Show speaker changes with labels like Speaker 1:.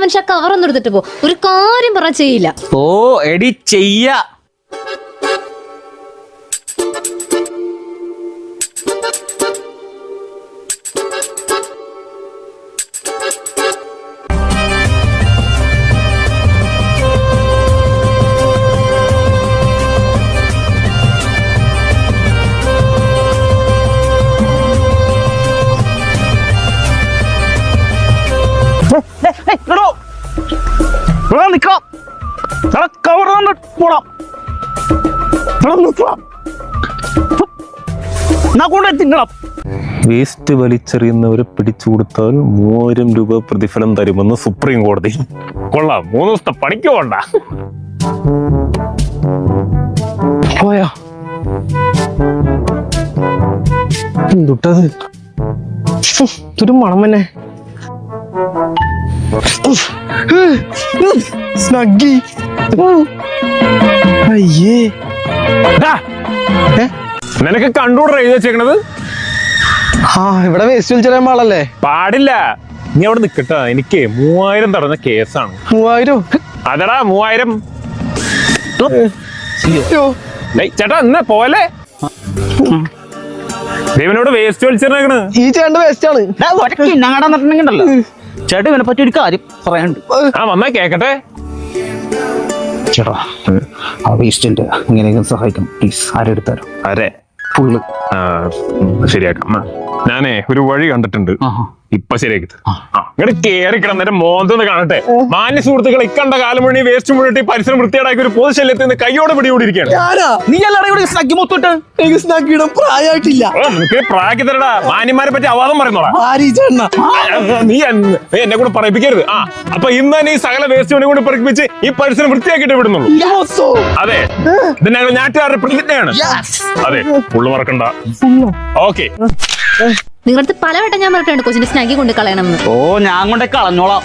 Speaker 1: മനുഷ്യ കവറൊന്നും എടുത്തിട്ട് പോ. ഒരു കാര്യം പറഞ്ഞാൽ ചെയ്യില്ല.
Speaker 2: ഓ എടി ചെയ്യ. വേസ്റ്റ് വലിച്ചെറിയുന്നവരെ പിടിച്ചു കൊടുത്താൽ 3000 രൂപ പ്രതിഫലം തരുമെന്ന് സുപ്രീം കോടതി. കൊള്ളാം, 3 ദിവസത്തെ പണിക്ക് പോണ്ട. പോയാ എന്തുട്ടത്? ഇതൊരു മണം തന്നെ. സ്നഗ്ഗി. അയ്യേ, നിനക്ക് കണ്ടൂടെ എഴുതി വെച്ചേക്കണത്?
Speaker 3: ഇവിടെ വേസ്റ്റ് വലിച്ചെറിയാൻ പാടല്ലേ?
Speaker 2: പാടില്ല. നീ അവിടെ നിക്കട്ടാ, എനിക്ക് 3000 തടഞ്ഞ കേസാണ്.
Speaker 3: 3000?
Speaker 2: അതെടാ 3000. ചേട്ടാ എന്നാ പോലെ ദേവനോട് വേസ്റ്റ് വലിച്ചെറിയണ
Speaker 3: ഈ ചേട്ടന്റെ വേസ്റ്റ് ആണ്.
Speaker 4: ണ്ടല്ലോ ചേട്ടാ, ഇവനെ പറ്റി ഒരു കാര്യം പറയാനുണ്ട്.
Speaker 2: വന്നാ കേക്കട്ടെ.
Speaker 4: ചേട്ടാ, ആ വേസ്റ്റിന്റെ ഇങ്ങനെയൊക്കെ സഹായിക്കണം പ്ലീസ്. ആരെടുത്താരോ
Speaker 2: അരെ
Speaker 4: ഫുള്ള്
Speaker 2: ശരിയാക്കാം. ഞാനേ ഒരു വഴി കണ്ടിട്ടുണ്ട്, ഇപ്പൊ ശരിയാക്കി. ഇങ്ങോട്ട് കേറി കിടന്നിട്ട് മോന്തെന്ന് കാണട്ടെ. മാന്യ സുഹൃത്തുക്കൾ, ഇക്കണ്ട കാലം മുഴുവൻ വേസ്റ്റ് മുഴുവൻ പരിസരം വൃത്തിയേടാക്കി ഒരു പൊതുശല്യത്തിൽ നിന്ന് കയ്യോടെ പിടികൂടിയിരിക്കുകയാണ്.
Speaker 4: നീ എല്ലാവരും ഇവിടെ സ്നഗ്ഗി മൊത്തിട്ട്
Speaker 3: പ്രായമായിട്ടില്ല.
Speaker 2: നിനക്ക് പ്രായക്ക് തരടാ. മാന്യന്മാരെ പറ്റി അവാദം പറയുന്നോടാ. നീ എന്നെ കൂടെ പറയിപ്പിക്കരുത്. അപ്പൊ ഇന്ന് തന്നെ ഈ സകല വേസ്റ്റ് കൂടി പറയിപ്പിച്ച് ഈ പരിസരം വൃത്തിയാക്കിയിട്ട് വിടുന്നുള്ളൂ. അതെ, ഇത് ഞങ്ങൾ നാട്ടുകാരുടെ പ്രതിജ്ഞയാണ്. അതെ, ഫുള്ള് മറക്കണ്ട. ഓക്കെ,
Speaker 1: നിങ്ങളടുത്ത് പലവട്ടം ഞാൻ പറഞ്ഞിട്ടുണ്ട് കൊച്ചിന്റെ സ്നാഗി കൊണ്ട് കളയണം.
Speaker 4: ഓ, ഞാൻ കൊണ്ടേ കളഞ്ഞോളാം.